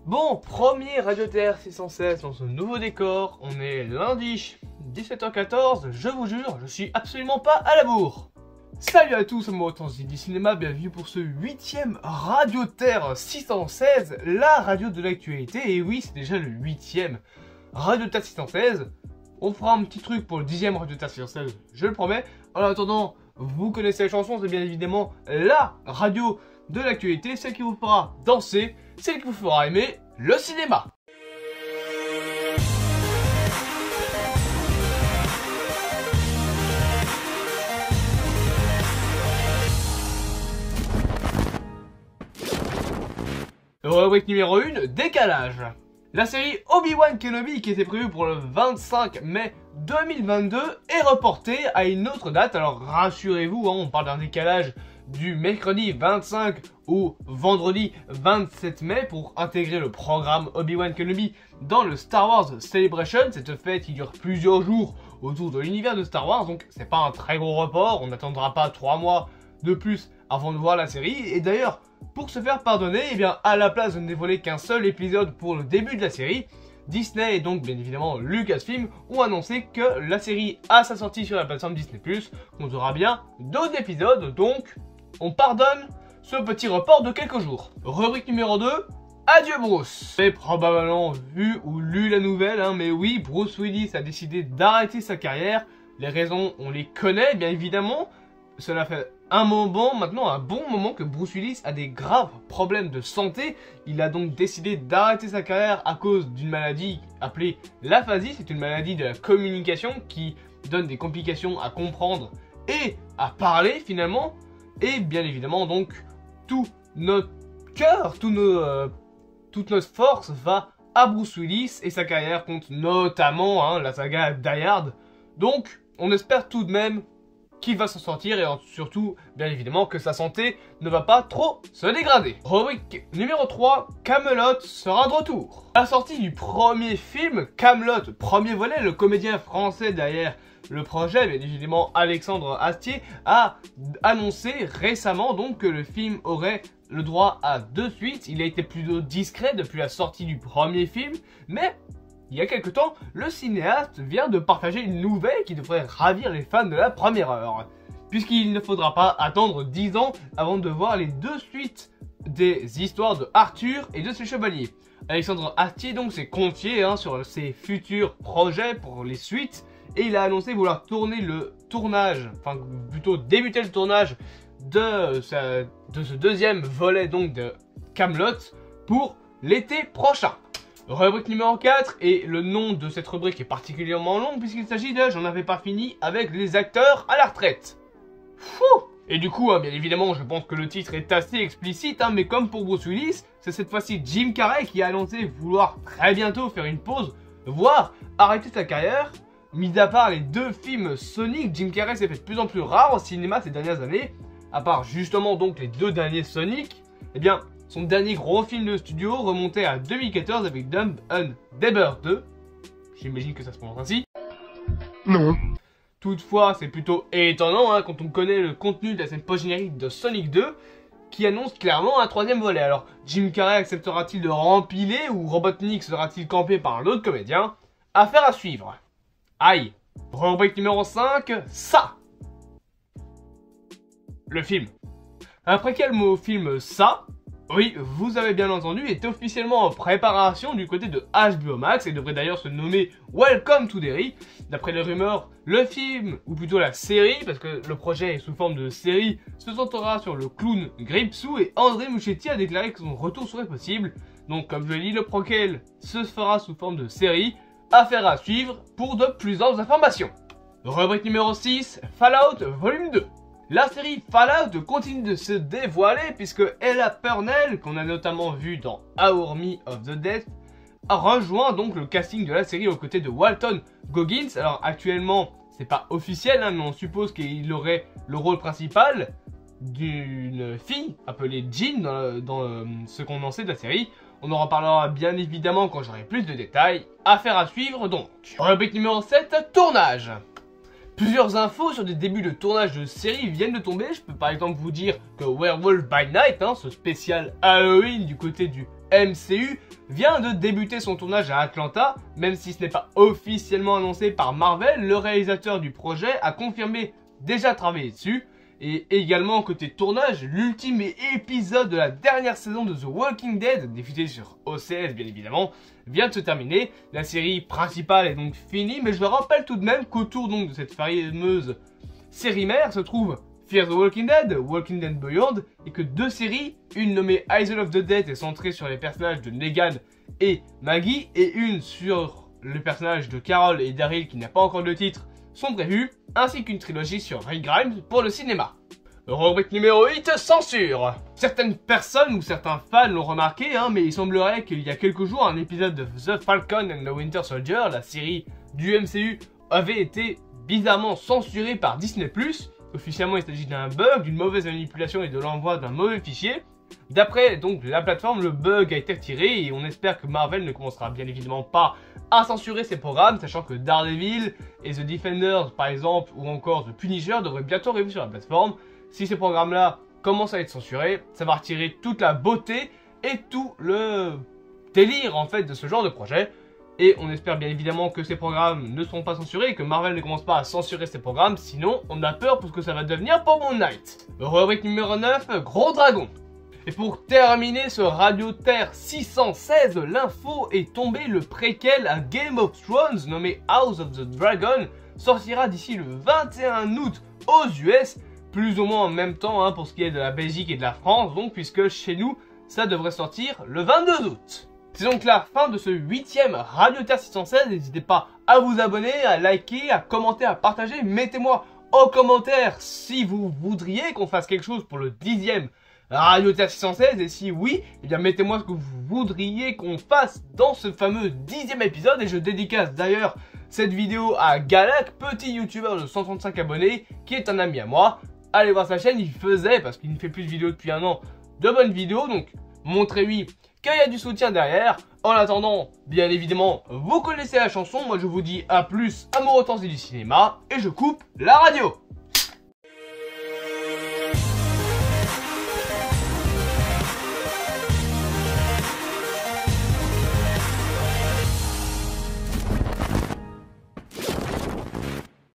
Bon, premier Radio TR 616 dans ce nouveau décor, on est lundi 17h14, je vous jure, je suis absolument pas à la bourre. Salut à tous, moi Authentici Cinéma, bienvenue pour ce 8ème Radio TR 616, la radio de l'actualité, et oui, c'est déjà le 8ème Radio TR 616. On fera un petit truc pour le 10ème Radio TR 616, je le promets. En attendant, vous connaissez la chanson, c'est bien évidemment la radio de l'actualité, celle qui vous fera danser, celle qui vous fera aimer le cinéma. Rubrique numéro 1, décalage. La série Obi-Wan Kenobi, qui était prévue pour le 25 mai 2022, est reportée à une autre date. Alors rassurez-vous, on parle d'un décalage du mercredi 25 au vendredi 27 mai pour intégrer le programme Obi-Wan Kenobi dans le Star Wars Celebration. Cette fête qui dure plusieurs jours autour de l'univers de Star Wars, donc c'est pas un très gros report, on n'attendra pas 3 mois de plus avant de voir la série. Et d'ailleurs, pour se faire pardonner, eh bien, à la place de ne dévoiler qu'un seul épisode pour le début de la série, Disney et donc bien évidemment Lucasfilm ont annoncé que la série à sa sortie sur la plateforme Disney+, comptera bien d'autres épisodes, donc on pardonne ce petit report de quelques jours. Rubrique numéro 2, adieu Bruce. Vous avez probablement vu ou lu la nouvelle, mais oui, Bruce Willis a décidé d'arrêter sa carrière. Les raisons, on les connaît bien évidemment. Cela fait un bon moment que Bruce Willis a des graves problèmes de santé. Il a donc décidé d'arrêter sa carrière à cause d'une maladie appelée l'aphasie. C'est une maladie de la communication qui donne des complications à comprendre et à parler finalement. Et bien évidemment donc tout notre cœur, toute notre force va à Bruce Willis et sa carrière compte notamment la saga Die Hard. Donc on espère tout de même qu'il va s'en sortir et surtout, bien évidemment, que sa santé ne va pas trop se dégrader. Rubrique numéro 3, Kaamelott sera de retour. À la sortie du premier film, Kaamelott, premier volet, le comédien français derrière le projet, bien évidemment Alexandre Astier, a annoncé récemment donc que le film aurait le droit à 2 suites. Il a été plutôt discret depuis la sortie du premier film, mais il y a quelque temps, le cinéaste vient de partager une nouvelle qui devrait ravir les fans de la première heure, puisqu'il ne faudra pas attendre 10 ans avant de voir les 2 suites des histoires de Arthur et de ses chevaliers. Alexandre Astier donc s'est confié sur ses futurs projets pour les suites, et il a annoncé vouloir débuter le tournage de ce deuxième volet donc de Kaamelott pour l'été prochain. Rubrique numéro 4, et le nom de cette rubrique est particulièrement long puisqu'il s'agit de J'en avais pas fini avec les acteurs à la retraite. Fou. Et du coup, bien évidemment, je pense que le titre est assez explicite, mais comme pour Bruce Willis, c'est cette fois-ci Jim Carrey qui a annoncé vouloir très bientôt faire une pause, voire arrêter sa carrière. Mis à part les 2 films Sonic, Jim Carrey s'est fait de plus en plus rare au cinéma ces dernières années. À part justement donc les 2 derniers Sonic, eh bien, son dernier gros film de studio remontait à 2014 avec Dumb and Dumber 2. J'imagine que ça se prononce ainsi. Non. Toutefois, c'est plutôt étonnant quand on connaît le contenu de la scène post-générique de Sonic 2 qui annonce clairement un 3ème volet. Alors, Jim Carrey acceptera-t-il de rempiler ou Robotnik sera-t-il campé par un autre comédien? Affaire à suivre. Aïe. Rubrique numéro 5, ça. Le film. Après quel mot film ça? Oui, vous avez bien entendu, est officiellement en préparation du côté de HBO Max et devrait d'ailleurs se nommer Welcome to Derry. D'après les rumeurs, le film, ou plutôt la série, parce que le projet est sous forme de série, se centrera sur le clown Gripsou, et André Muschietti a déclaré que son retour serait possible. Donc comme je l'ai dit, le proquel se fera sous forme de série, affaire à suivre pour de plus amples informations. Rubrique numéro 6, Fallout Volume 2. La série Fallout continue de se dévoiler puisque Ella Purnell, qu'on a notamment vu dans Army of the Dead, a rejoint donc le casting de la série aux côtés de Walton Goggins. Alors actuellement, c'est pas officiel, mais on suppose qu'il aurait le rôle principal d'une fille appelée Jean dans ce qu'on en sait de la série. On en reparlera bien évidemment quand j'aurai plus de détails. Affaire à suivre donc. Rubrique numéro 7, tournage. Plusieurs infos sur des débuts de tournage de séries viennent de tomber. Je peux par exemple vous dire que Werewolf by Night, ce spécial Halloween du côté du MCU vient de débuter son tournage à Atlanta, même si ce n'est pas officiellement annoncé par Marvel, le réalisateur du projet a confirmé déjà travailler dessus. Et également côté tournage, l'ultime épisode de la dernière saison de The Walking Dead, diffusé sur OCS bien évidemment, vient de se terminer. La série principale est donc finie, mais je le rappelle tout de même qu'autour donc de cette fameuse série mère se trouve Fear the Walking Dead Beyond, et que deux séries, une nommée Isle of the Dead est centrée sur les personnages de Negan et Maggie, et une sur le personnage de Carol et Daryl qui n'a pas encore de titre, sont prévues, ainsi qu'une trilogie sur Rick Grimes pour le cinéma. Rubrique numéro 8, censure. Certaines personnes ou certains fans l'ont remarqué, mais il semblerait qu'il y a quelques jours, un épisode de The Falcon and the Winter Soldier, la série du MCU, avait été bizarrement censuré par Disney+. Officiellement, il s'agit d'un bug, d'une mauvaise manipulation et de l'envoi d'un mauvais fichier. D'après donc la plateforme, le bug a été retiré et on espère que Marvel ne commencera bien évidemment pas à censurer ces programmes, sachant que Daredevil et The Defenders par exemple, ou encore The Punisher devraient bientôt arriver sur la plateforme. Si ces programmes-là commencent à être censurés, ça va retirer toute la beauté et tout le délire en fait de ce genre de projet. Et on espère bien évidemment que ces programmes ne seront pas censurés et que Marvel ne commence pas à censurer ces programmes, sinon on a peur pour ce que ça va devenir pour Moon Knight. Rubrique numéro 9, Gros Dragon. Et pour terminer ce Radio Terre 616, l'info est tombée, le préquel à Game of Thrones nommé House of the Dragon sortira d'ici le 21 août aux US, plus ou moins en même temps pour ce qui est de la Belgique et de la France, donc puisque chez nous ça devrait sortir le 22 août. C'est donc la fin de ce 8e Radio Terre 616, n'hésitez pas à vous abonner, à liker, à commenter, à partager, mettez-moi en commentaire si vous voudriez qu'on fasse quelque chose pour le 10e Radio Terre 616, et si oui, eh bien mettez-moi ce que vous voudriez qu'on fasse dans ce fameux 10e épisode, et je dédicace d'ailleurs cette vidéo à Galak, petit youtubeur de 135 abonnés, qui est un ami à moi. Allez voir sa chaîne, il faisait, parce qu'il ne fait plus de vidéos depuis un an, de bonnes vidéos, donc montrez-lui qu'il y a du soutien derrière. En attendant, bien évidemment, vous connaissez la chanson, moi je vous dis à plus, amour autant du cinéma, et je coupe la radio.